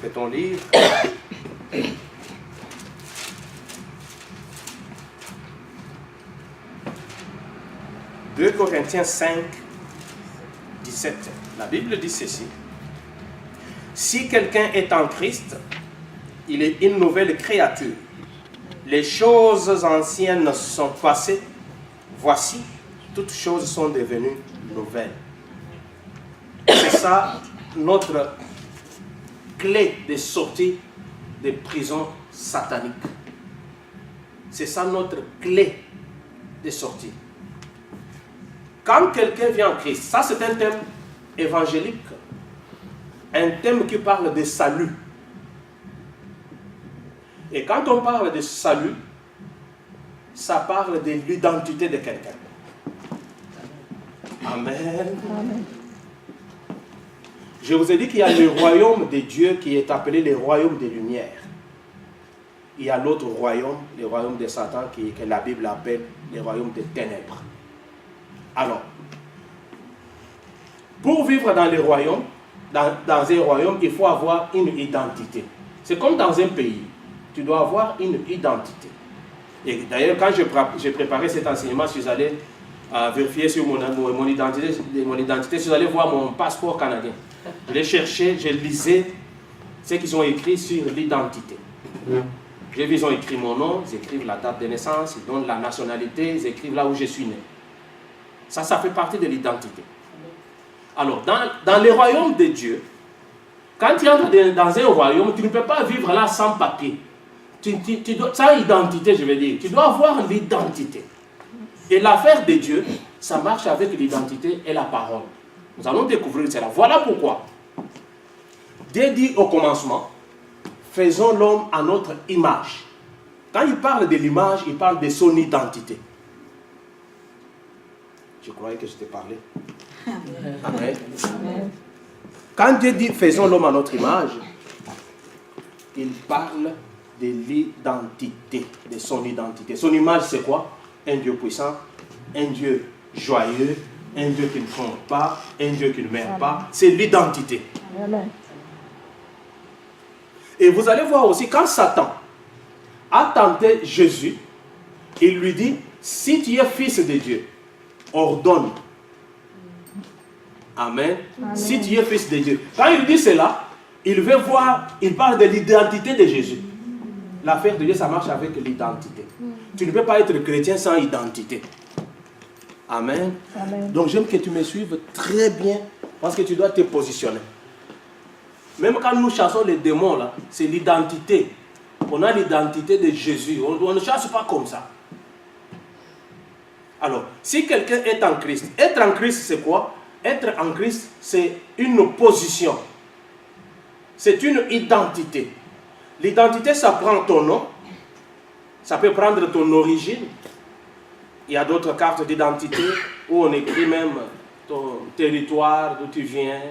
C'est ton livre. 2 Corinthiens 5, 17. La Bible dit ceci. Si quelqu'un est en Christ, il est une nouvelle créature. Les choses anciennes sont passées. Voici, toutes choses sont devenues nouvelles. C'est ça notre clé de sortie des prisons sataniques. C'est ça notre clé de sortie. Quand quelqu'un vient en Christ, ça c'est un thème évangélique, un thème qui parle de salut. Et quand on parle de salut, ça parle de l'identité de quelqu'un. Amen. Amen. Je vous ai dit qu'il y a le royaume de Dieu qui est appelé le royaume des lumières. Il y a l'autre royaume, le royaume de Satan, que la Bible appelle le royaume des ténèbres. Alors, pour vivre dans le royaume, dans un royaume, il faut avoir une identité. C'est comme dans un pays. Tu dois avoir une identité. Et d'ailleurs, quand j'ai préparé cet enseignement, je suis allé vérifier sur mon identité, je suis allé voir mon passeport canadien. Je l'ai cherché, je lisais ce qu'ils ont écrit sur l'identité. J'ai vu, ils ont écrit mon nom, ils écrivent la date de naissance, ils donnent la nationalité, ils écrivent là où je suis né. Ça fait partie de l'identité. Alors, dans le royaume de Dieu, quand tu entres dans un royaume, tu ne peux pas vivre là sans papier. Sans identité, je veux dire. Tu dois avoir l'identité. Et l'affaire de Dieu, ça marche avec l'identité et la parole. Nous allons découvrir cela. Voilà pourquoi. Dieu dit au commencement, faisons l'homme à notre image. Quand il parle de l'image, il parle de son identité. Je croyais que je t'ai parlé. Amen. Amen. Quand Dieu dit faisons l'homme à notre image, il parle de l'identité, de son identité. Son image, c'est quoi? Un Dieu puissant, un Dieu joyeux, un Dieu qui ne trompe pas, un Dieu qui ne meurt pas. C'est l'identité. Amen. Et vous allez voir aussi, quand Satan a tenté Jésus, il lui dit, si tu es fils de Dieu, ordonne. Amen. Amen. Si tu es fils de Dieu. Quand il dit cela, il veut voir, il parle de l'identité de Jésus. L'affaire de Dieu, ça marche avec l'identité. Tu ne peux pas être chrétien sans identité. Amen. Amen. Donc j'aime que tu me suives très bien parce que tu dois te positionner. Même quand nous chassons les démons, là, c'est l'identité. On a l'identité de Jésus. On ne chasse pas comme ça. Alors, si quelqu'un est en Christ, être en Christ, c'est quoi? Être en Christ, c'est une position. C'est une identité. L'identité, ça prend ton nom. Ça peut prendre ton origine. Il y a d'autres cartes d'identité où on écrit même ton territoire, d'où tu viens,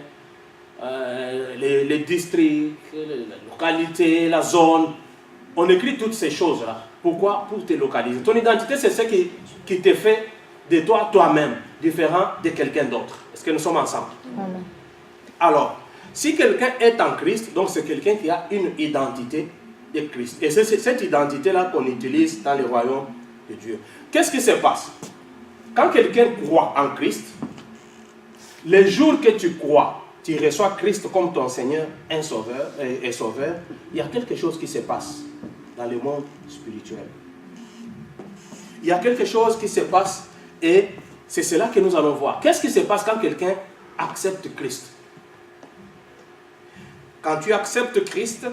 les districts, la localité, la zone. On écrit toutes ces choses-là. Pourquoi? Pour te localiser. Ton identité, c'est ce qui te fait de toi, toi-même, différent de quelqu'un d'autre. Est-ce que nous sommes ensemble? Amen. Alors, si quelqu'un est en Christ, donc c'est quelqu'un qui a une identité de Christ. Et c'est cette identité-là qu'on utilise dans le royaume de Dieu. Qu'est-ce qui se passe? Quand quelqu'un croit en Christ, les jours que tu crois, tu reçois Christ comme ton Seigneur et Sauveur, il y a quelque chose qui se passe dans le monde spirituel. Il y a quelque chose qui se passe et c'est cela que nous allons voir. Qu'est-ce qui se passe quand quelqu'un accepte Christ? Quand tu acceptes Christ,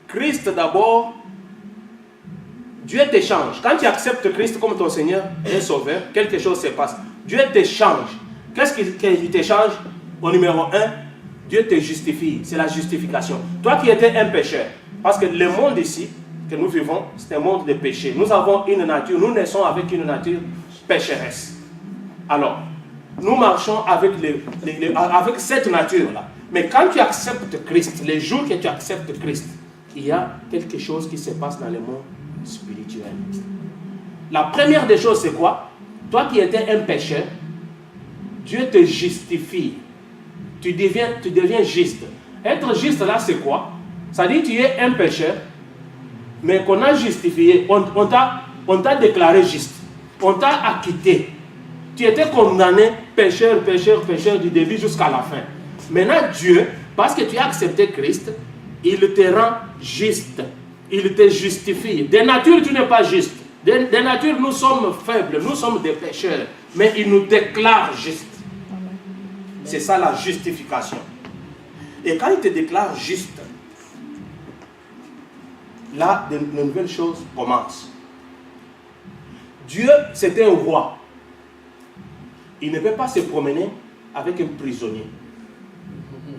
Christ d'abord, Dieu t'échange. Quand tu acceptes Christ comme ton Seigneur et Sauveur, quelque chose se passe. Dieu t'échange. Qu'est-ce qu'il t'échange? Au numéro 1, Dieu te justifie. C'est la justification. Toi qui étais un pécheur, parce que le monde ici que nous vivons, c'est un monde de péché. Nous avons une nature, nous naissons avec une nature pécheresse. Alors, nous marchons avec cette nature-là. Mais quand tu acceptes Christ, les jours que tu acceptes Christ, il y a quelque chose qui se passe dans le monde spirituel. La première des choses, c'est quoi? Toi qui étais un pécheur, Dieu te justifie. Tu deviens juste. Être juste là, c'est quoi? Ça dit que tu es un pécheur, mais qu'on a justifié. On t'a déclaré juste. On t'a acquitté. Tu étais condamné, pécheur, du début jusqu'à la fin. Maintenant, Dieu, parce que tu as accepté Christ, il te rend juste. Il te justifie. De nature, tu n'es pas juste. De nature, nous sommes faibles, nous sommes des pécheurs. Mais il nous déclare juste. C'est ça la justification. Et quand il te déclare juste, là, de nouvelles choses commencent. Dieu, c'était un roi. Il ne peut pas se promener avec un prisonnier.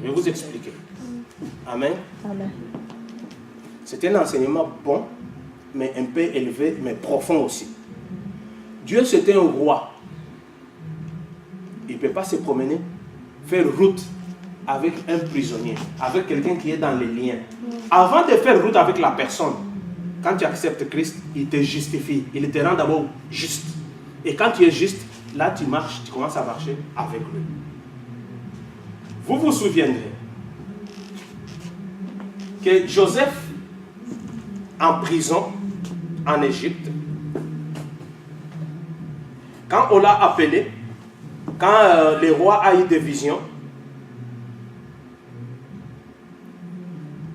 Je vais vous expliquer. Amen. Amen. C'est un enseignement bon, mais un peu élevé, mais profond aussi. Dieu, c'était un roi. Il ne peut pas se promener, faire route avec un prisonnier, avec quelqu'un qui est dans les liens. Avant de faire route avec la personne, quand tu acceptes Christ, il te justifie. Il te rend d'abord juste. Et quand tu es juste, là tu marches, tu commences à marcher avec lui. Vous vous souviendrez que Joseph, en prison, en Égypte, quand on l'a appelé, quand le roi a eu des visions,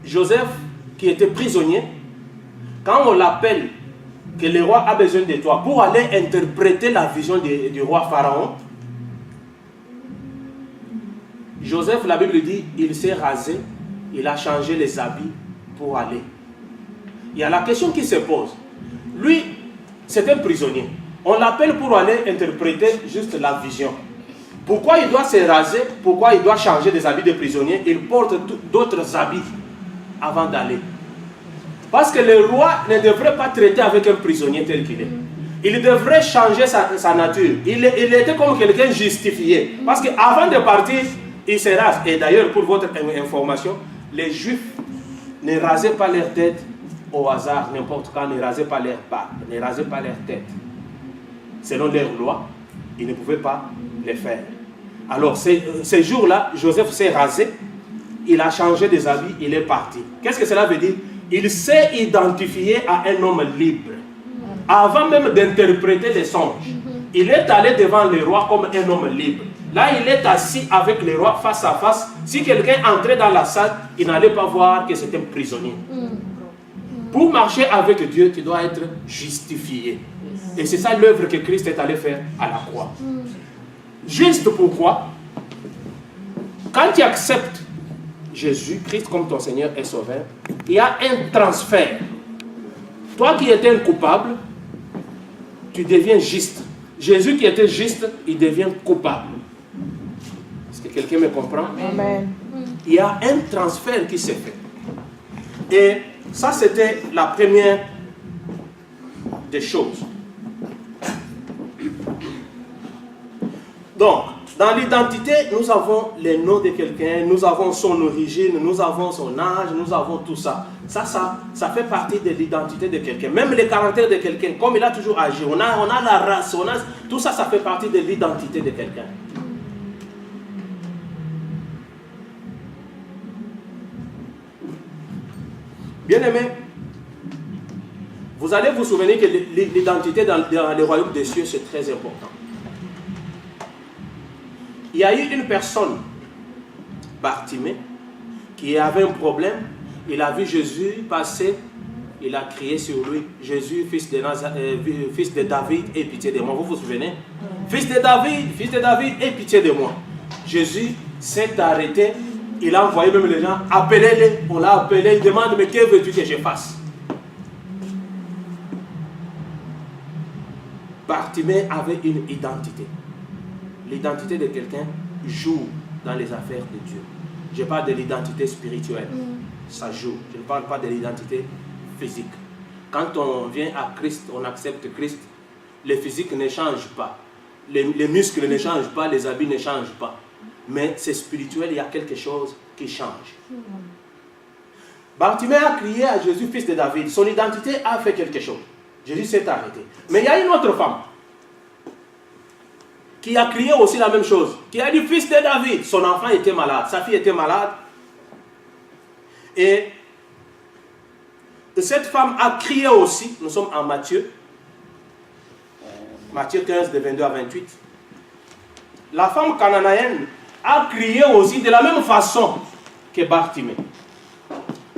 Joseph, qui était prisonnier, quand on l'appelle, que le roi a besoin de toi pour aller interpréter la vision du roi Pharaon, Joseph, la Bible dit, il s'est rasé, il a changé les habits pour aller. Il y a la question qui se pose. Lui, c'est un prisonnier. On l'appelle pour aller interpréter juste la vision. Pourquoi il doit se raser? Pourquoi il doit changer des habits de prisonnier? Il porte d'autres habits avant d'aller. Parce que le roi ne devrait pas traiter avec un prisonnier tel qu'il est. Il devrait changer sa nature. Il était comme quelqu'un justifié. Parce qu'avant de partir, il se rase. Et d'ailleurs, pour votre information, les Juifs ne rasaient pas leur tête au hasard, n'importe quand, ne rasaient pas leur barbe, ne rasaient pas leur tête. Selon leur loi, ils ne pouvaient pas le faire. Alors, ces jours-là, Joseph s'est rasé, il a changé des habits, il est parti. Qu'est-ce que cela veut dire? Il s'est identifié à un homme libre. Avant même d'interpréter les songes, il est allé devant le roi comme un homme libre. Là, il est assis avec le roi face à face. Si quelqu'un entrait dans la salle, il n'allait pas voir que c'était un prisonnier. Pour marcher avec Dieu, tu dois être justifié. Et c'est ça l'œuvre que Christ est allé faire à la croix. Juste pourquoi? Quand tu acceptes Jésus-Christ comme ton Seigneur et Sauveur, il y a un transfert. Toi qui étais un coupable, tu deviens juste. Jésus qui était juste, il devient coupable. Est-ce que quelqu'un me comprend? Amen. Il y a un transfert qui s'est fait. Et ça, c'était la première des choses. Donc, dans l'identité, nous avons le nom de quelqu'un, nous avons son origine, nous avons son âge, nous avons tout ça. Ça fait partie de l'identité de quelqu'un. Même le caractère de quelqu'un, comme il a toujours agi, on a la race, tout ça, ça fait partie de l'identité de quelqu'un. Bien-aimés, vous allez vous souvenir que l'identité dans le royaume des cieux, c'est très important. Il y a eu une personne, Bartimée, qui avait un problème. Il a vu Jésus passer, il a crié sur lui, Jésus, fils de David, aie pitié de moi. Vous vous souvenez? Fils de David, aie pitié de moi. Jésus s'est arrêté, il a envoyé même les gens, appelez-les, on l'a appelé, il demande, mais que veux-tu que je fasse? Bartimée avait une identité. L'identité de quelqu'un joue dans les affaires de Dieu. Je parle de l'identité spirituelle. Ça joue. Je ne parle pas de l'identité physique. Quand on vient à Christ, on accepte Christ, le physique ne change pas. Les muscles ne changent pas, les habits ne changent pas. Mais c'est spirituel, il y a quelque chose qui change. Bartimée a crié à Jésus, fils de David. Son identité a fait quelque chose. Jésus s'est arrêté. Mais il y a une autre femme. qui a crié aussi la même chose, qui a dit fils de David. Son enfant était malade, sa fille était malade. Et cette femme a crié aussi, nous sommes en Matthieu 15, de 22 à 28. La femme cananéenne a crié aussi de la même façon que Bartimée.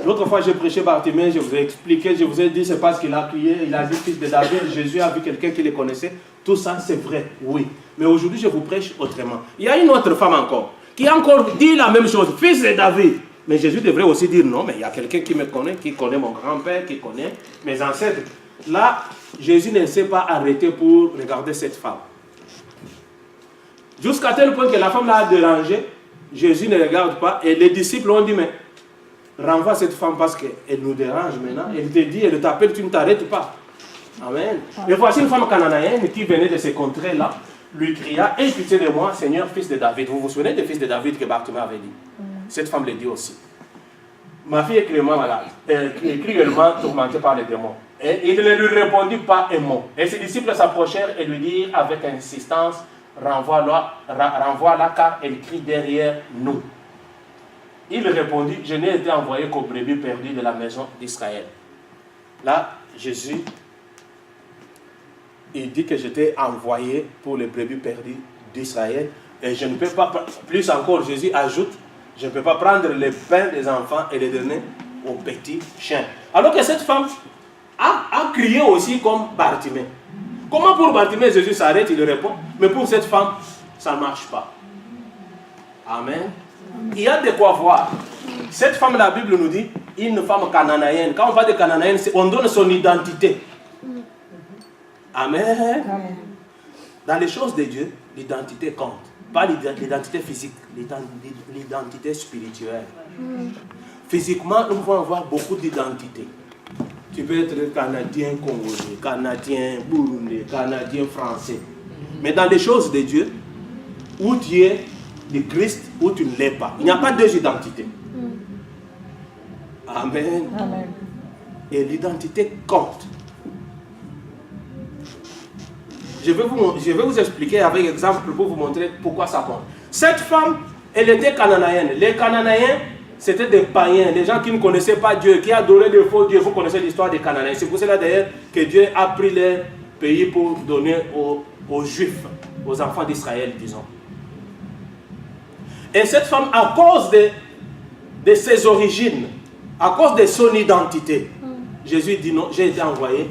L'autre fois, j'ai prêché Bartimée, je vous ai expliqué, je vous ai dit, c'est parce qu'il a crié, il a dit fils de David, Jésus a vu quelqu'un qui le connaissait. Tout ça, c'est vrai, oui. Mais aujourd'hui, je vous prêche autrement. Il y a une autre femme encore, qui a encore dit la même chose, fils de David. Mais Jésus devrait aussi dire non, mais il y a quelqu'un qui me connaît, qui connaît mon grand-père, qui connaît mes ancêtres. Là, Jésus ne s'est pas arrêté pour regarder cette femme. Jusqu'à tel point que la femme l'a dérangé, Jésus ne regarde pas, et les disciples ont dit, mais renvoie cette femme parce qu'elle nous dérange maintenant. Elle te dit, elle t'appelle, tu ne t'arrêtes pas. Amen. Et voici une femme cananéenne qui venait de ces contrées-là, lui cria, aie pitié de moi, Seigneur, fils de David. Vous vous souvenez des fils de David que Bartimée avait dit? Cette femme le dit aussi. Ma fille est cruellement malade. Elle est cruellement tourmentée par les démons. Et il ne lui répondit pas un mot. Et ses disciples s'approchèrent et lui dirent avec insistance, renvoie-la car elle crie derrière nous. Il répondit, je n'ai été envoyé qu'aux brebis perdues de la maison d'Israël. Là, Jésus, il dit que j'étais envoyé pour les brebis perdues d'Israël. Et je ne peux pas, plus encore, Jésus ajoute, je ne peux pas prendre les pains des enfants et les donner aux petits chiens. Alors que cette femme a crié aussi comme Bartimée. Comment pour Bartimée, Jésus s'arrête, il répond, mais pour cette femme, ça ne marche pas. Amen. Il y a de quoi voir. Cette femme, la Bible nous dit, une femme cananéenne. Quand on parle de cananéenne, on donne son identité. Amen. Dans les choses de Dieu, l'identité compte. Pas l'identité physique, l'identité spirituelle. Physiquement, nous pouvons avoir beaucoup d'identités. Tu peux être Canadien, Congolais, Canadien, Burundais, Canadien, Français. Mais dans les choses de Dieu, où tu es de Christ, où tu ne l'es pas. Il n'y a pas deux identités. Amen. Amen. Et l'identité compte. Je vais vous expliquer avec exemple pour vous montrer pourquoi ça compte. Cette femme, elle était cananéenne. Les Cananéens, c'était des païens, des gens qui ne connaissaient pas Dieu, qui adoraient des faux dieux. Vous connaissez l'histoire des Cananéens. C'est pour cela d'ailleurs que Dieu a pris leur pays pour donner aux Juifs, aux enfants d'Israël, disons. Et cette femme, à cause de ses origines, à cause de son identité, Jésus dit non, j'ai été envoyé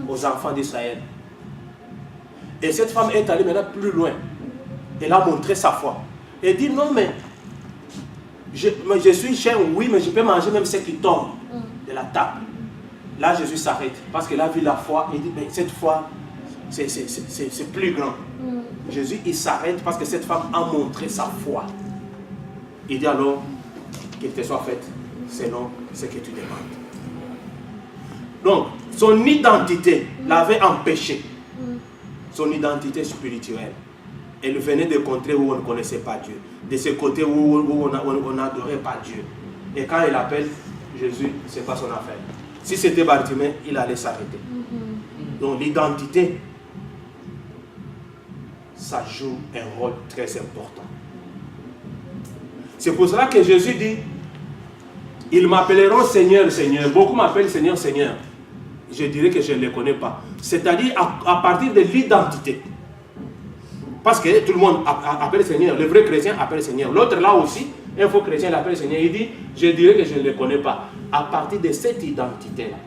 aux enfants d'Israël. Et cette femme est allée maintenant plus loin. Elle a montré sa foi. Elle dit non, mais je suis chien, oui, mais je peux manger même ce qui tombe de la table. Là, Jésus s'arrête parce qu'elle a vu la foi et dit, mais cette foi, c'est plus grand. Jésus, il s'arrête parce que cette femme a montré sa foi. Il dit alors, qu'il te soit faite selon ce que tu demandes. Donc, son identité l'avait empêché. Son identité spirituelle. Elle venait de contrées où on ne connaissait pas Dieu. De ce côté où on n'adorait pas Dieu. Et quand elle appelle Jésus, ce n'est pas son affaire. Si c'était Bartimée, il allait s'arrêter. Donc l'identité, ça joue un rôle très important. C'est pour cela que Jésus dit, ils m'appelleront Seigneur, Seigneur. Beaucoup m'appellent Seigneur, Seigneur. Je dirais que je ne les connais pas. C'est-à-dire à partir de l'identité. Parce que tout le monde appelle Seigneur. Le vrai chrétien appelle Seigneur. L'autre là aussi, un faux chrétien l'appelle Seigneur. Il dit, je dirais que je ne les connais pas. À partir de cette identité-là.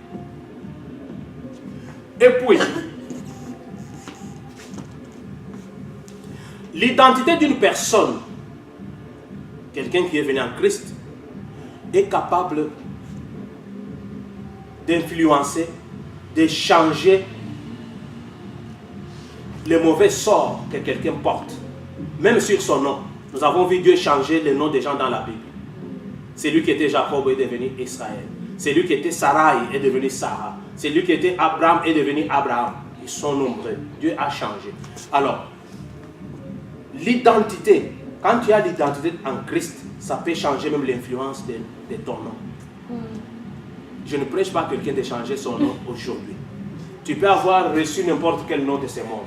Et puis, l'identité d'une personne, quelqu'un qui est venu en Christ, est capable d'influencer, de changer les mauvais sorts que quelqu'un porte, même sur son nom. Nous avons vu Dieu changer les noms des gens dans la Bible. Celui qui était Jacob est devenu Israël. Celui qui était Sarai est devenu Sarah. Celui qui était Abraham est devenu Abraham. Ils sont nombreux. Dieu a changé. Alors, l'identité, quand tu as l'identité en Christ, ça peut changer même l'influence de ton nom. Je ne prêche pas quelqu'un de changer son nom aujourd'hui. Tu peux avoir reçu n'importe quel nom de ce monde.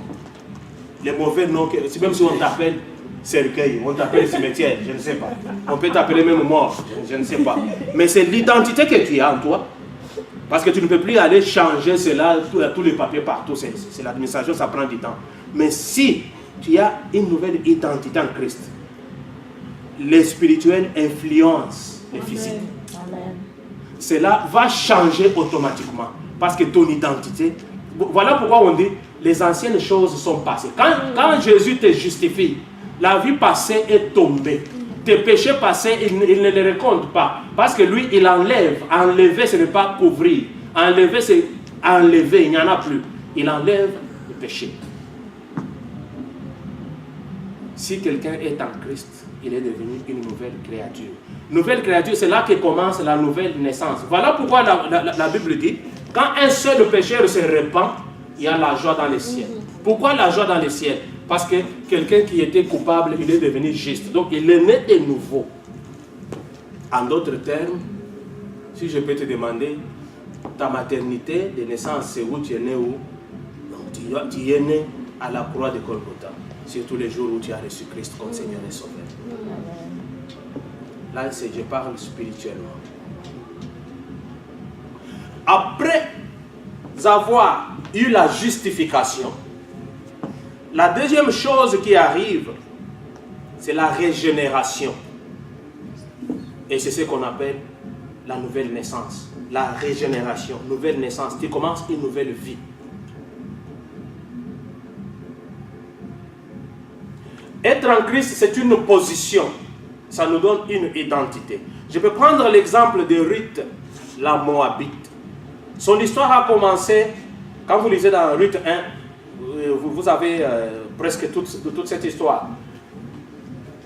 les mauvais noms, même si on t'appelle cercueil, on t'appelle cimetière, je ne sais pas. On peut t'appeler même mort, je ne sais pas. Mais c'est l'identité que tu as en toi. Parce que tu ne peux plus aller changer cela, tous les papiers partout. C'est l'administration, ça prend du temps. Mais si tu as une nouvelle identité en Christ, les spirituels influencent les physiques. Amen. Cela va changer automatiquement. Parce que ton identité... Voilà pourquoi on dit, les anciennes choses sont passées. Quand Jésus te justifie, la vie passée est tombée. Tes péchés passés, il ne les raconte pas. Parce que lui, il enlève. Enlever, ce n'est pas couvrir. Enlever, c'est enlever. Il n'y en a plus. Il enlève le péché. Si quelqu'un est en Christ, il est devenu une nouvelle créature. Nouvelle créature, c'est là que commence la nouvelle naissance. Voilà pourquoi la Bible dit, quand un seul pécheur se répand, il y a la joie dans les ciels. Pourquoi la joie dans les ciels? Parce que quelqu'un qui était coupable, il est devenu juste. Donc, il est né de nouveau. En d'autres termes, si je peux te demander, ta maternité de naissance, c'est où tu es né où? Donc, tu es né à la croix de Golgotha. C'est tous les jours où tu as reçu Christ comme Seigneur et Sauveur. Là, je parle spirituellement. Après avoir eu la justification, la deuxième chose qui arrive, c'est la régénération. Et c'est ce qu'on appelle la nouvelle naissance. La régénération, nouvelle naissance. Tu commences une nouvelle vie. Être en Christ, c'est une position. Ça nous donne une identité. Je peux prendre l'exemple de Ruth, la Moabite. Son histoire a commencé, quand vous lisez dans Ruth 1, vous avez presque toute cette histoire.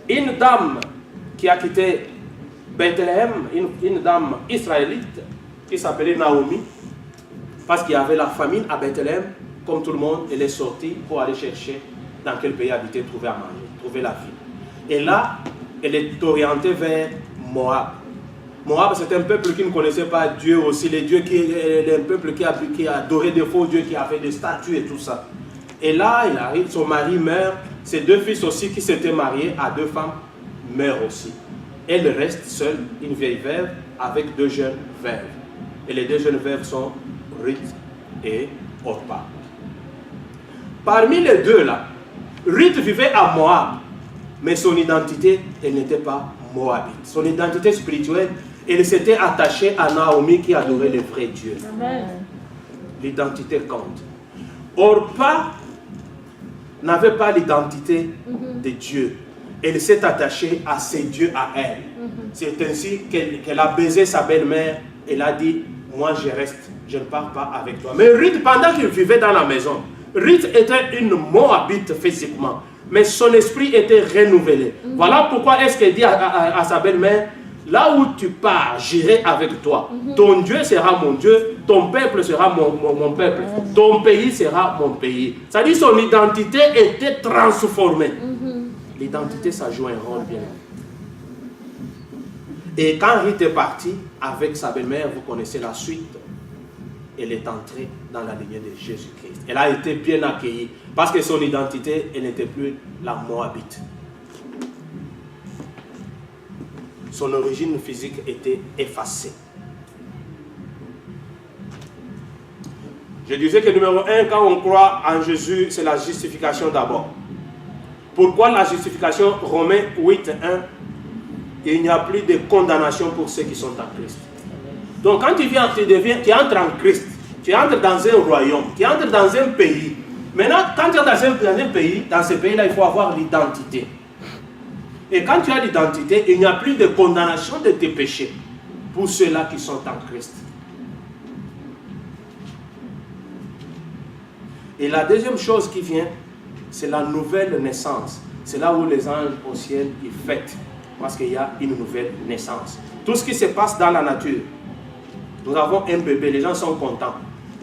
Une dame qui a quitté Bethléem, une dame israélite, qui s'appelait Naomi, parce qu'il y avait la famine à Bethléem, comme tout le monde, elle est sortie pour aller chercher dans quel pays habiter, trouver à manger, trouver la vie. Et là, elle est orientée vers Moab. Moab, c'est un peuple qui ne connaissait pas Dieu aussi. Un peuple qui adorait des faux dieux, qui avait des statues et tout ça. Et là, il arrive, son mari meurt. Ses deux fils aussi qui s'étaient mariés à deux femmes meurent aussi. Elle reste seule, une vieille veuve, avec deux jeunes veuves. Et les deux jeunes veuves sont Ruth et Orpa. Parmi les deux là, Ruth vivait à Moab. Mais son identité, elle n'était pas moabite. Son identité spirituelle, elle s'était attachée à Naomi qui adorait le vrai Dieu. L'identité compte. Orpa n'avait pas l'identité de Dieu. Elle s'est attachée à ses dieux à elle. C'est ainsi qu'elle a baisé sa belle-mère. Elle a dit, moi je reste, je ne pars pas avec toi. Mais Ruth, pendant qu'il vivait dans la maison, Ruth était une Moabite physiquement. Mais son esprit était renouvelé. Voilà pourquoi est-ce qu'elle dit à sa belle-mère, là où tu pars, j'irai avec toi. Ton Dieu sera mon Dieu, ton peuple sera mon peuple, ton pays sera mon pays. C'est-à-dire son identité était transformée. L'identité, ça joue un rôle bien. Et quand Ruth est partie avec sa belle-mère, vous connaissez la suite. Elle est entrée dans la lignée de Jésus-Christ. Elle a été bien accueillie parce que son identité, elle n'était plus la Moabite. Son origine physique était effacée. Je disais que numéro 1, quand on croit en Jésus, c'est la justification d'abord. Pourquoi la justification? Romains 8, 1, il n'y a plus de condamnation pour ceux qui sont en Christ. Donc quand tu entres en Christ, tu entres dans un royaume, tu entres dans un pays. Maintenant, quand tu entres dans un pays, dans ce pays-là, il faut avoir l'identité. Et quand tu as l'identité, il n'y a plus de condamnation de tes péchés pour ceux-là qui sont en Christ. Et la deuxième chose qui vient, c'est la nouvelle naissance. C'est là où les anges au ciel, ils fêtent. Parce qu'il y a une nouvelle naissance. Tout ce qui se passe dans la nature. Nous avons un bébé, les gens sont contents.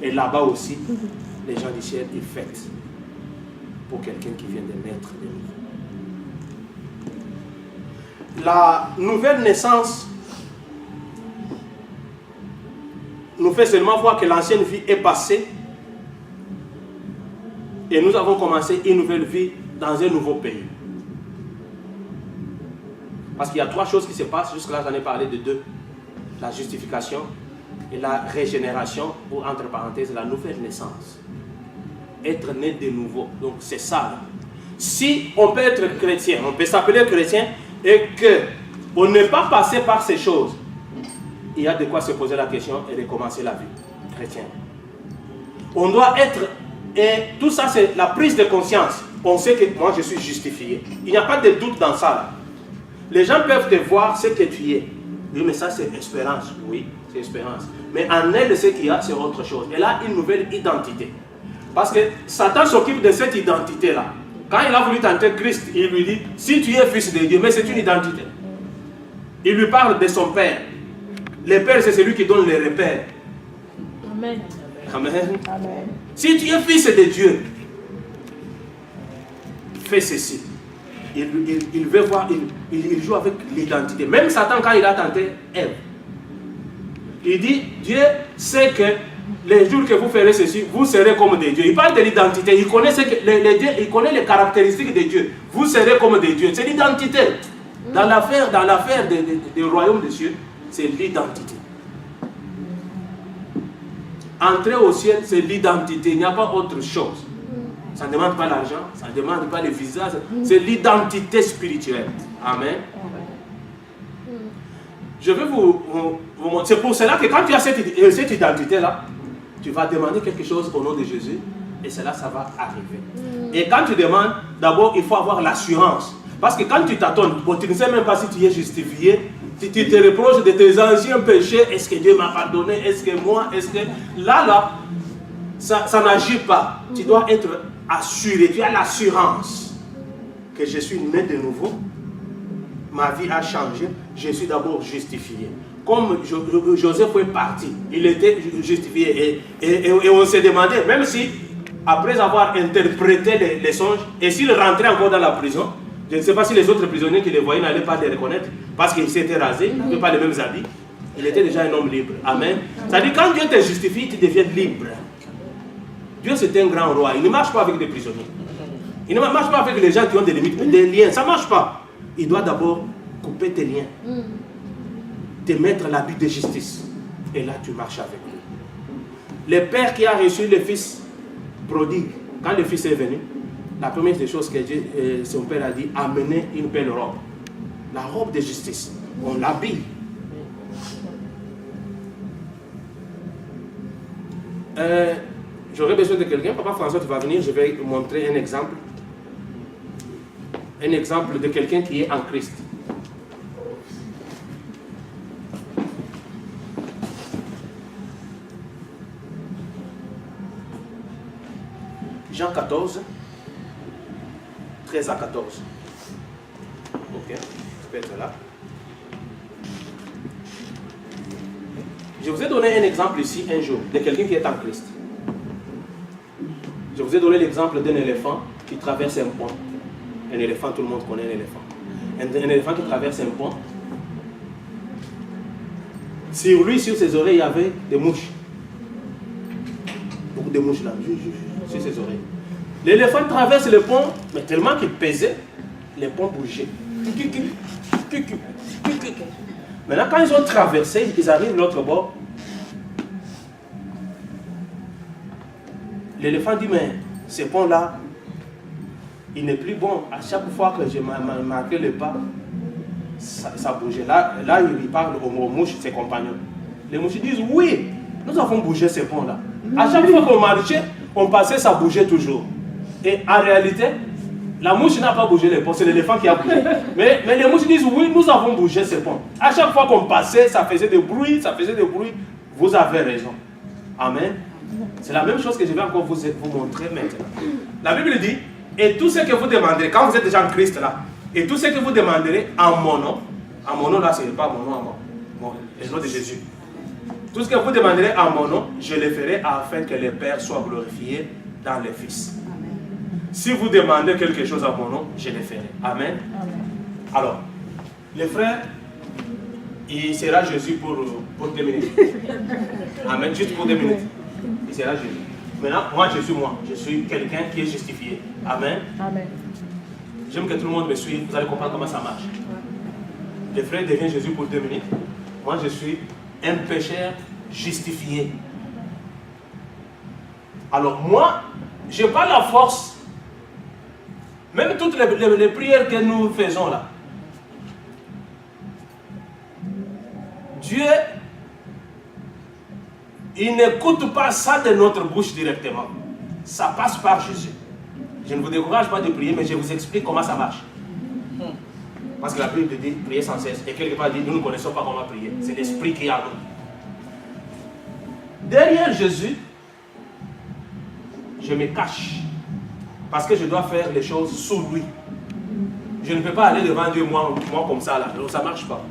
Et là-bas aussi, les gens du ciel, ils fêtent. Pour quelqu'un qui vient de naître de nouveau. La nouvelle naissance nous fait seulement voir que l'ancienne vie est passée Et nous avons commencé une nouvelle vie dans un nouveau pays. Parce qu'il y a 3 choses qui se passent. Jusque-là, j'en ai parlé de 2. La justification et la régénération, ou entre parenthèses, la nouvelle naissance. Être né de nouveau. Donc c'est ça là. Si on peut être chrétien, on peut s'appeler chrétien et qu'on n'est pas passé par ces choses, il y a de quoi se poser la question et recommencer la vie chrétienne. On doit être, et tout ça c'est la prise de conscience. On sait que moi je suis justifié. Il n'y a pas de doute dans ça là. Les gens peuvent te voir ce que tu es. Oui, mais ça c'est espérance. Oui, c'est espérance. Mais en elle, ce qu'il y a, c'est autre chose. Elle a une nouvelle identité. Parce que Satan s'occupe de cette identité-là. Quand il a voulu tenter Christ, il lui dit, si tu es fils de Dieu, mais c'est une identité. Il lui parle de son père. Le père, c'est celui qui donne les repères. Amen. Amen. Amen. Si tu es fils de Dieu, fais ceci. Il veut voir, il joue avec l'identité. Même Satan, quand il a tenté Ève, il dit, Dieu sait que les jours que vous ferez ceci, vous serez comme des dieux. Il parle de l'identité. Il connaît, il connaît les caractéristiques de Dieu. Vous serez comme des dieux. C'est l'identité. Dans l'affaire du royaume des cieux, c'est l'identité. Entrer au ciel, c'est l'identité. Il n'y a pas autre chose. Ça ne demande pas l'argent, ça ne demande pas le visa. C'est l'identité spirituelle. Amen. Je vais vous montrer. C'est pour cela que quand tu as cette identité-là, tu vas demander quelque chose au nom de Jésus et cela, ça va arriver. Et quand tu demandes, d'abord, il faut avoir l'assurance. Parce que quand tu t'attends, tu ne sais même pas si tu es justifié, si tu te reproches de tes anciens péchés, est-ce que Dieu m'a pardonné, est-ce que moi, est-ce que... Là, ça n'agit pas. Tu dois être assuré, tu as l'assurance que je suis né de nouveau, ma vie a changé, je suis d'abord justifié. Comme Joseph est parti, il était justifié et on s'est demandé, même si après avoir interprété les songes, et s'il rentrait encore dans la prison, je ne sais pas si les autres prisonniers qui les voyaient n'allaient pas les reconnaître, parce qu'il s'était rasé, il n'avait pas les mêmes habits, il était déjà un homme libre. Amen. C'est-à-dire quand Dieu te justifie, tu deviens libre. Dieu c'est un grand roi, il ne marche pas avec des prisonniers. Il ne marche pas avec les gens qui ont des limites, des liens, ça ne marche pas. Il doit d'abord couper tes liens, te mettre l'habit de justice. Et là, tu marches avec lui. Le père qui a reçu le fils prodigue, quand le fils est venu, la première des choses que son père a dit, amenez une belle robe. La robe de justice. On l'habille. J'aurais besoin de quelqu'un. Papa François, tu vas venir, je vais montrer un exemple. Un exemple de quelqu'un qui est en Christ. Jean 14, 13 à 14. Ok, tu peux être là. Je vous ai donné un exemple ici un jour de quelqu'un qui est en Christ. Je vous ai donné l'exemple d'un éléphant qui traverse un pont. Un éléphant, tout le monde connaît un éléphant. Un éléphant qui traverse un pont. Sur lui, sur ses oreilles, il y avait des mouches. Beaucoup de mouches là, sur ses oreilles. L'éléphant traverse le pont, mais tellement qu'il pesait, le pont bougeait. Maintenant, quand ils ont traversé, ils arrivent de l'autre bord. L'éléphant dit, mais ce pont-là, il n'est plus bon. À chaque fois que je marquais le pas, ça bougeait. Là, il parle aux mouches, ses compagnons. Les mouches disent, oui, nous avons bougé ce pont-là. À chaque fois qu'on marchait, on passait, ça bougeait toujours. Et en réalité, la mouche n'a pas bougé le pont, c'est l'éléphant qui a bougé. Mais les mouches disent, oui, nous avons bougé ce pont. À chaque fois qu'on passait, ça faisait des bruits, ça faisait des bruits. Vous avez raison. Amen. C'est la même chose que je vais encore vous montrer maintenant. La Bible dit, et tout ce que vous demanderez, quand vous êtes déjà en Christ là, et tout ce que vous demanderez en mon nom là, ce n'est pas mon nom à moi, le nom de Jésus. Tout ce que vous demanderez en mon nom, je le ferai afin que le Père soit glorifié dans le Fils. Amen. Si vous demandez quelque chose à mon nom, je le ferai. Amen. Amen. Alors, les frères, il sera Jésus pour 2 minutes. Amen, juste pour 2 minutes. Il sera Jésus. Maintenant, moi, je suis moi. Je suis quelqu'un qui est justifié. Amen. Amen. J'aime que tout le monde me suive. Vous allez comprendre comment ça marche. Le frère devient Jésus pour 2 minutes. Moi, je suis un pécheur justifié. Alors moi, je n'ai pas la force. Même toutes les prières que nous faisons là. Dieu, il n'écoute pas ça de notre bouche directement. Ça passe par Jésus. Je ne vous décourage pas de prier, mais je vous explique comment ça marche. Parce que la Bible dit prier sans cesse. Et quelque part dit, nous ne connaissons pas comment prier. C'est l'Esprit qui est en nous. Derrière Jésus, je me cache. Parce que je dois faire les choses sous lui. Je ne peux pas aller devant Dieu, moi comme ça, là. Ça ne marche pas.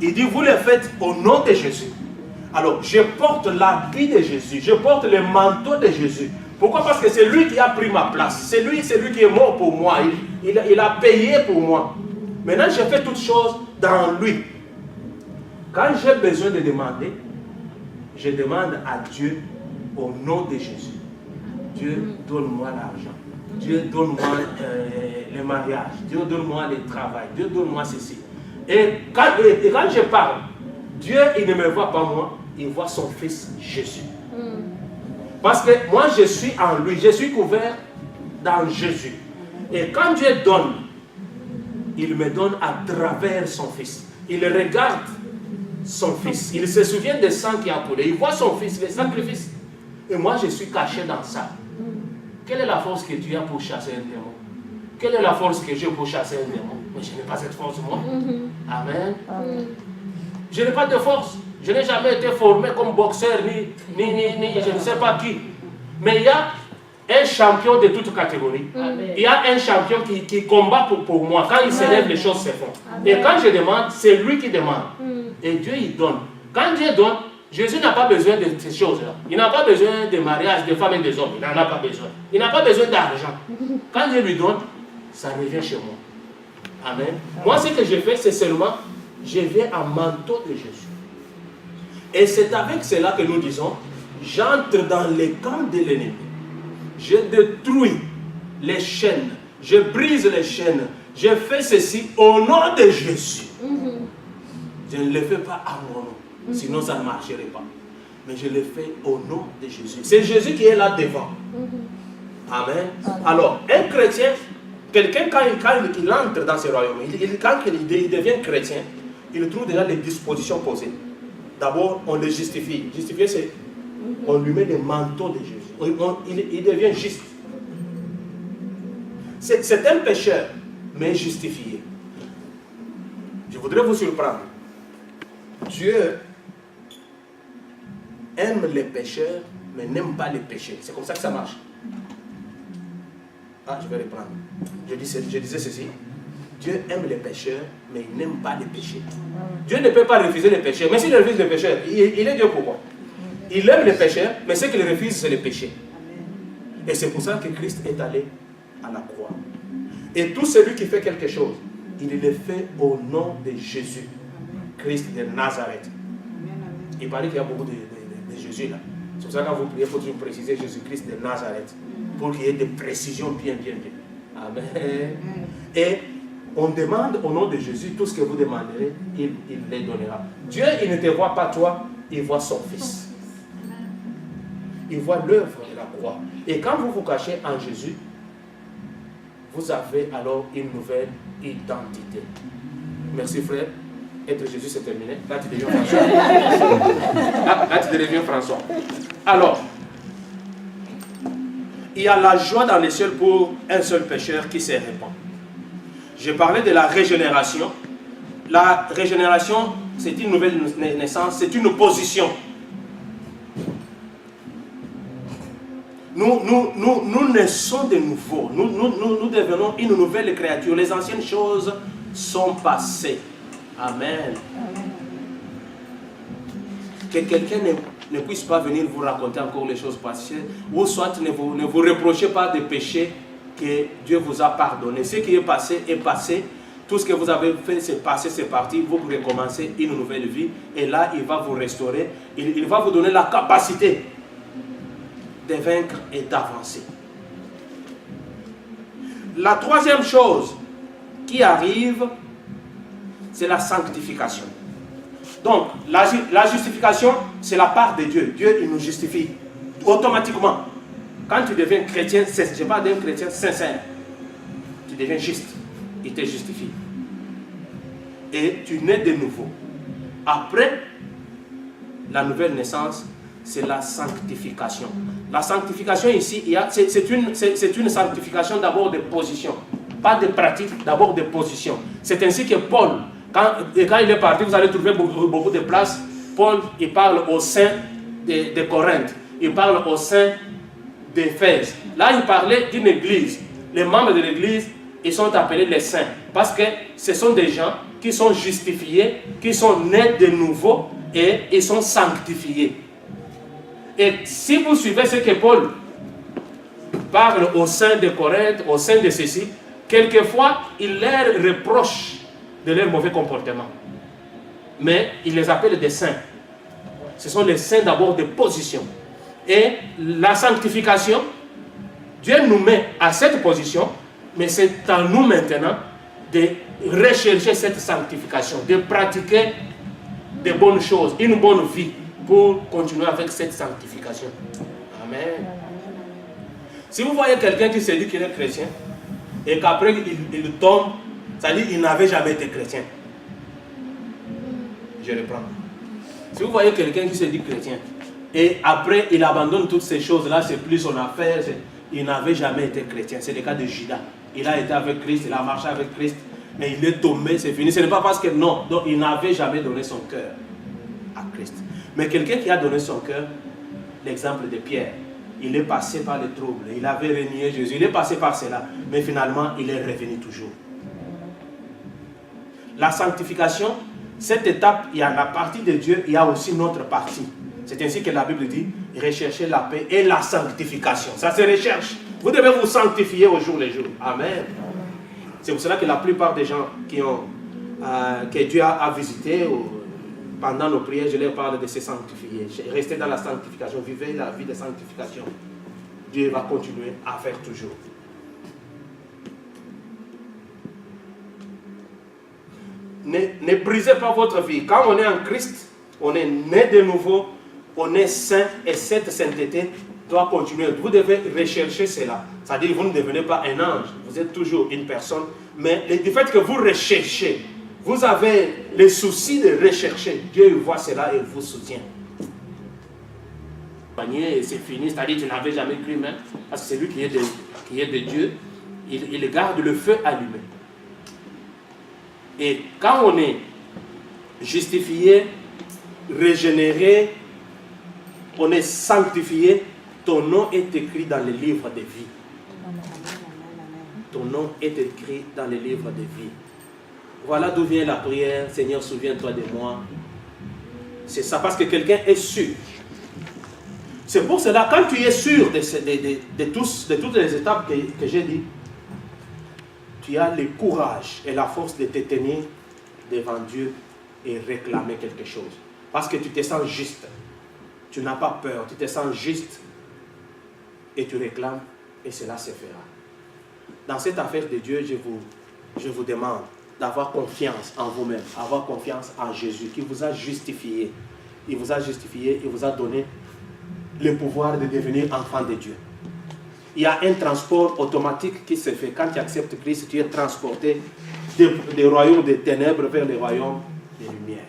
Il dit, vous le faites au nom de Jésus. Alors, je porte l'habit de Jésus. Je porte le manteau de Jésus. Pourquoi? Parce que c'est lui qui a pris ma place. C'est lui qui est mort pour moi. Il a payé pour moi. Maintenant, je fais toutes choses dans lui. Quand j'ai besoin de demander, je demande à Dieu au nom de Jésus. Dieu, donne-moi l'argent. Dieu, donne-moi le mariage. Dieu, donne-moi le travail. Dieu, donne-moi ceci. Et quand je parle, Dieu, il ne me voit pas moi, il voit son fils Jésus. Parce que moi, je suis en lui. Je suis couvert dans Jésus. Et quand Dieu donne, il me donne à travers son fils. Il regarde son fils. Il se souvient du sang qui a coulé. Il voit son fils, le sacrifice. Et moi, je suis caché dans ça. Quelle est la force que tu as pour chasser un démon? Quelle est la force que j'ai pour chasser un démon? Mais je n'ai pas cette force, moi. Amen. Je n'ai pas de force. Je n'ai jamais été formé comme boxeur, ni je ne sais pas qui. Mais il y a un champion de toute catégorie. Il y a un champion qui combat pour moi. Quand il s'élève, les choses se font. Et quand je demande, c'est lui qui demande. Et Dieu, il donne. Quand Dieu donne, Jésus n'a pas besoin de ces choses-là. Il n'a pas besoin de mariage, de femmes et des hommes. Il n'en a pas besoin. Il n'a pas besoin d'argent. Quand Dieu lui donne, ça revient chez moi. Amen. Moi, ce que je fais, c'est seulement, je viens en manteau de Jésus. Et c'est avec cela que nous disons, j'entre dans les camps de l'ennemi. Je détruis les chaînes. Je brise les chaînes. Je fais ceci au nom de Jésus. Je ne le fais pas à mon nom. Sinon, ça ne marcherait pas. Mais je le fais au nom de Jésus. C'est Jésus qui est là devant. Amen. Alors, un chrétien, quelqu'un, quand il entre dans ce royaume, quand il devient chrétien, il trouve déjà les dispositions posées. D'abord, on le justifie. Justifier, c'est on lui met le manteau de Jésus. Il devient juste. C'est un pécheur, mais justifié. Je voudrais vous surprendre. Dieu aime les pécheurs, mais n'aime pas les péchés. C'est comme ça que ça marche. Ah, je vais reprendre. Je disais ceci. Dieu aime les pécheurs, mais il n'aime pas les péchés. Dieu ne peut pas refuser les pécheurs. Mais s'il refuse les pécheurs, il est Dieu pourquoi? Il aime les pécheurs, mais ce qu'il refuse, c'est les péchés. Et c'est pour ça que Christ est allé à la croix. Et tout celui qui fait quelque chose, il le fait au nom de Jésus, Christ de Nazareth. Il paraît qu'il y a beaucoup de Jésus là. C'est pour ça que quand vous priez, il faut toujours préciser Jésus-Christ de Nazareth. Pour qu'il y ait des précisions bien. Amen. Et on demande au nom de Jésus tout ce que vous demanderez, il les donnera. Dieu, il ne te voit pas toi, il voit son Fils. Il voit l'œuvre de la croix. Et quand vous vous cachez en Jésus, vous avez alors une nouvelle identité. Merci frère. Être Jésus, c'est terminé. Là, tu deviens François. Là, tu deviens François. Alors, il y a la joie dans les cieux pour un seul pécheur qui se répand. Je parlais de la régénération. La régénération, c'est une nouvelle naissance, c'est une position. Nous naissons de nouveau. Nous devenons une nouvelle créature. Les anciennes choses sont passées. Amen. Que quelqu'un ne puisse pas venir vous raconter encore les choses passées, ou soit ne vous reprochez pas des péchés que Dieu vous a pardonné. Ce qui est passé. Tout ce que vous avez fait, c'est passé, c'est parti. Vous recommencez une nouvelle vie. Et là, il va vous restaurer. Il va vous donner la capacité de vaincre et d'avancer. La troisième chose qui arrive, c'est la sanctification. Donc, la justification, c'est la part de Dieu. Dieu, il nous justifie automatiquement. Quand tu deviens chrétien, je parle d'un chrétien sincère, tu deviens juste. Il te justifie. Et tu nais de nouveau. Après la nouvelle naissance, c'est la sanctification. La sanctification ici, c'est une sanctification d'abord de position. Pas de pratique, d'abord de position. C'est ainsi que Paul, quand il est parti, vous allez trouver beaucoup de places. Paul, il parle au sein de Corinthe. Il parle au sein d'Éphèse. Là, il parlait d'une église. Les membres de l'église, ils sont appelés les saints. Parce que ce sont des gens qui sont justifiés, qui sont nés de nouveau et ils sont sanctifiés. Et si vous suivez ce que Paul parle au sein de Corinthe, au sein de ceci, quelquefois, il leur reproche de leur mauvais comportement. Mais il les appelle des saints. Ce sont les saints d'abord de position. Et la sanctification, Dieu nous met à cette position, mais c'est à nous maintenant de rechercher cette sanctification, de pratiquer de bonnes choses, une bonne vie pour continuer avec cette sanctification. Amen. Si vous voyez quelqu'un qui se dit qu'il est chrétien et qu'après il tombe, ça dit qu'il n'avait jamais été chrétien. Je reprends. Si vous voyez quelqu'un qui se dit chrétien et après il abandonne toutes ces choses-là, c'est plus son affaire, il n'avait jamais été chrétien. C'est le cas de Judas. Il a été avec Christ, il a marché avec Christ, mais il est tombé, c'est fini. Ce n'est pas parce que non, donc il n'avait jamais donné son cœur à Christ. Mais quelqu'un qui a donné son cœur, l'exemple de Pierre, il est passé par les troubles, il avait renié Jésus, il est passé par cela, mais finalement il est revenu toujours. La sanctification, cette étape, il y a la partie de Dieu, il y a aussi notre partie. C'est ainsi que la Bible dit, recherchez la paix et la sanctification. Ça se recherche. Vous devez vous sanctifier au jour le jour. Amen. C'est pour cela que la plupart des gens que Dieu a visités pendant nos prières, je leur parle de se sanctifier. Restez dans la sanctification, vivez la vie de sanctification. Dieu va continuer à faire toujours. Ne brisez pas votre vie. Quand on est en Christ, on est né de nouveau, on est saint et cette sainteté doit continuer. Vous devez rechercher cela. C'est-à-dire que vous ne devenez pas un ange, vous êtes toujours une personne. Mais du fait que vous recherchez, vous avez le souci de rechercher. Dieu voit cela et vous soutient. C'est fini, c'est-à-dire que tu n'avais jamais cru même, parce que c'est lui qui est de Dieu, il garde le feu allumé. Et quand on est justifié, régénéré, on est sanctifié, ton nom est écrit dans le livre de vie. Ton nom est écrit dans le livre de vie. Voilà d'où vient la prière, Seigneur, souviens-toi de moi. C'est ça, parce que quelqu'un est sûr. C'est pour cela, quand tu es sûr de toutes les étapes que j'ai dit, tu as le courage et la force de te tenir devant Dieu et réclamer quelque chose. Parce que tu te sens juste. Tu n'as pas peur, tu te sens juste et tu réclames et cela se fera. Dans cette affaire de Dieu, je vous demande d'avoir confiance en vous-même, avoir confiance en Jésus qui vous a justifié. Il vous a justifié, il vous a donné le pouvoir de devenir enfant de Dieu. Il y a un transport automatique qui se fait. Quand tu acceptes Christ, tu es transporté des royaumes des ténèbres vers les royaumes des lumières.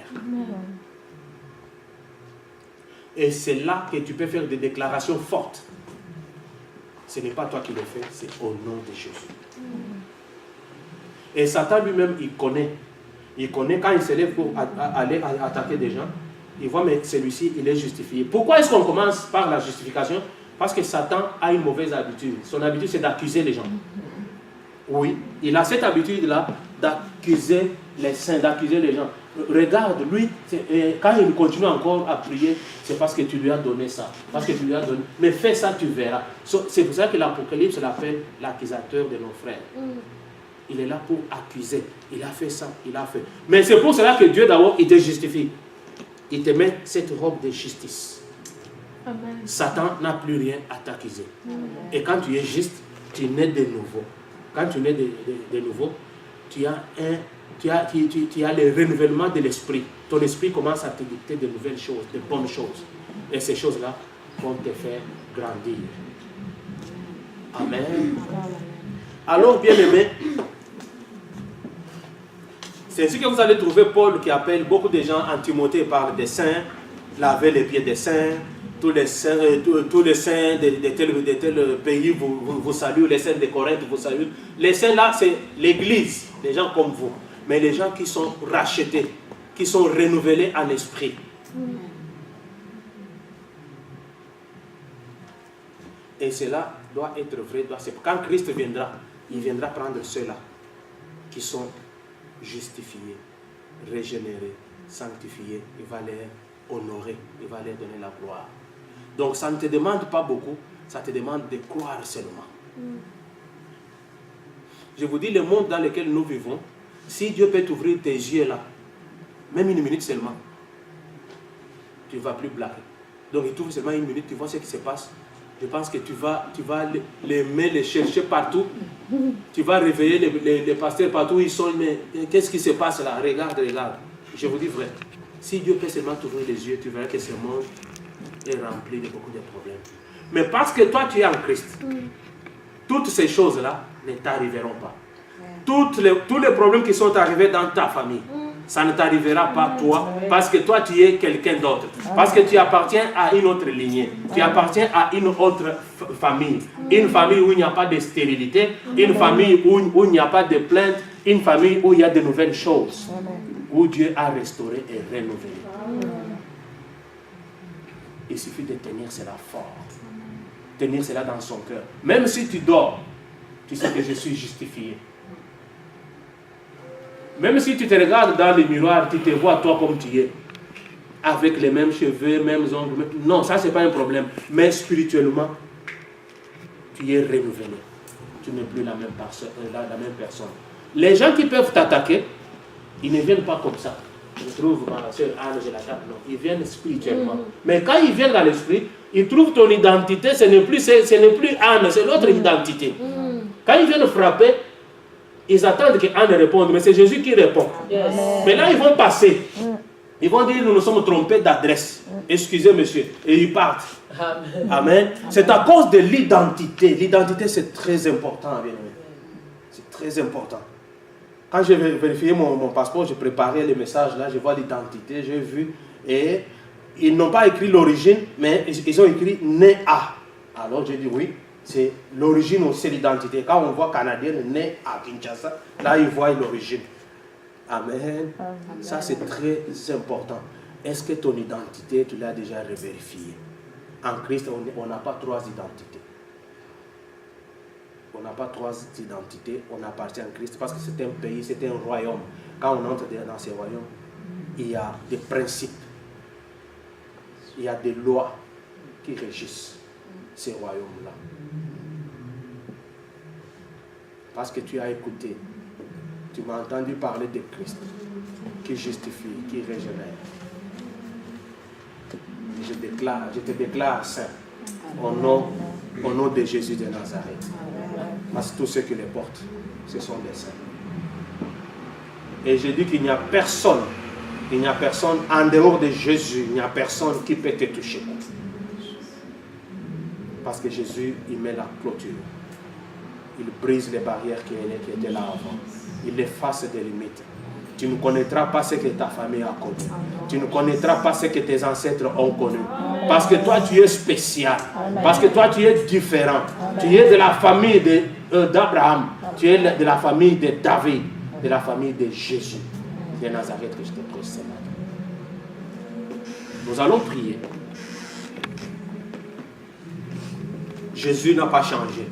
Et c'est là que tu peux faire des déclarations fortes. Ce n'est pas toi qui le fais, c'est au nom de Jésus. Et Satan lui-même, il connaît. Il connaît quand il se lève pour aller attaquer des gens. Il voit, mais celui-ci, il est justifié. Pourquoi est-ce qu'on commence par la justification? Parce que Satan a une mauvaise habitude. Son habitude, c'est d'accuser les gens. Oui, il a cette habitude-là d'accuser les saints, d'accuser les gens. Regarde, lui, quand il continue encore à prier, c'est parce que tu lui as donné ça. Parce que tu lui as donné. Mais fais ça, tu verras. C'est pour ça que l'Apocalypse l'appelle l'accusateur de nos frères. Il est là pour accuser. Il a fait ça, il a fait. Mais c'est pour cela que Dieu d'abord, il te justifie. Il te met cette robe de justice. Amen. Satan n'a plus rien à t'accuser. Et quand tu es juste, tu nais de nouveau. Quand tu nais de nouveau, tu as le renouvellement de l'esprit. Ton esprit commence à te dicter de nouvelles choses, de bonnes choses. Et ces choses-là vont te faire grandir. Amen. Alors, bien-aimés, c'est ainsi que vous allez trouver Paul qui appelle beaucoup de gens en Timothée, parle des saints, laver les pieds des saints, tous les saints de tel pays vous saluent, les saints de Corinthe vous saluent. Les saints là, c'est l'église, les gens comme vous, mais les gens qui sont rachetés, qui sont renouvelés en esprit. Et cela doit être vrai. Quand Christ viendra, il viendra prendre ceux-là qui sont justifiés, régénérés, sanctifiés. Il va les honorer, il va leur donner la gloire. Donc ça ne te demande pas beaucoup, ça te demande de croire seulement. Je vous dis, le monde dans lequel nous vivons, si Dieu peut t'ouvrir tes yeux là, même une minute seulement, tu ne vas plus blaguer. Donc il t'ouvre seulement une minute, tu vois ce qui se passe. Je pense que tu vas les chercher partout. Tu vas réveiller les pasteurs partout où ils sont. Mais qu'est-ce qui se passe là? Regarde. Je vous dis vrai. Si Dieu peut seulement t'ouvrir les yeux, tu verras que ce monde est rempli de beaucoup de problèmes. Mais parce que toi, tu es en Christ, toutes ces choses-là ne t'arriveront pas. Tous les problèmes qui sont arrivés dans ta famille, ça ne t'arrivera pas toi, parce que toi tu es quelqu'un d'autre, parce que tu appartiens à une autre lignée, tu appartiens à une autre famille, une famille où il n'y a pas de stérilité, une famille où il n'y a pas de plainte, une famille où il y a de nouvelles choses, où Dieu a restauré et renouvelé. Il suffit de tenir cela fort, tenir cela dans son cœur. Même si tu dors, tu sais que je suis justifié. Même si tu te regardes dans le miroir, tu te vois toi comme tu es, avec les mêmes cheveux, mêmes ongles. Non, ça c'est pas un problème. Mais spirituellement, tu es renouvelé. Tu n'es plus la même personne. Les gens qui peuvent t'attaquer, ils ne viennent pas comme ça. Je trouve ma soeur Anne, je l'attaque. Non, ils viennent spirituellement. Mais quand ils viennent dans l'esprit, ils trouvent ton identité, ce n'est plus Anne, c'est l'autre identité. Quand ils viennent frapper, ils attendent qu'Anne réponde, mais c'est Jésus qui répond. Yes. Mais là, ils vont passer. Ils vont dire, nous nous sommes trompés d'adresse. Excusez, monsieur. Et ils partent. Amen. Amen. C'est à cause de l'identité. L'identité, c'est très important. C'est très important. Quand j'ai vérifié mon passeport, j'ai préparé les messages, là, je vois l'identité, j'ai vu. Et ils n'ont pas écrit l'origine, mais ils ont écrit né à. Alors, j'ai dit oui. C'est l'origine aussi, l'identité. Quand on voit Canadienne né à Kinshasa, là, ils voient l'origine. Amen. Ça, c'est très important. Est-ce que ton identité, tu l'as déjà revérifiée? En Christ, on n'a pas trois identités. On n'a pas trois identités. On appartient à Christ parce que c'est un pays, c'est un royaume. Quand on entre dans ces royaumes, il y a des principes. Il y a des lois qui régissent ces royaumes-là. Parce que tu as écouté, tu m'as entendu parler de Christ, qui justifie, qui régénère. Je te déclare saint, au nom de Jésus de Nazareth. Parce que tous ceux qui les portent, ce sont des saints. Et je dis qu'il n'y a personne en dehors de Jésus, il n'y a personne qui peut te toucher. Parce que Jésus, il met la clôture. Il brise les barrières qui étaient là avant. Il efface des limites. Tu ne connaîtras pas ce que ta famille a connu. Tu ne connaîtras pas ce que tes ancêtres ont connu. Parce que toi, tu es spécial. Parce que toi, tu es différent. Tu es de la famille d'Abraham. Tu es de la famille de David. De la famille de Jésus. De Nazareth que je te prêche ce matin. Nous allons prier. Jésus n'a pas changé.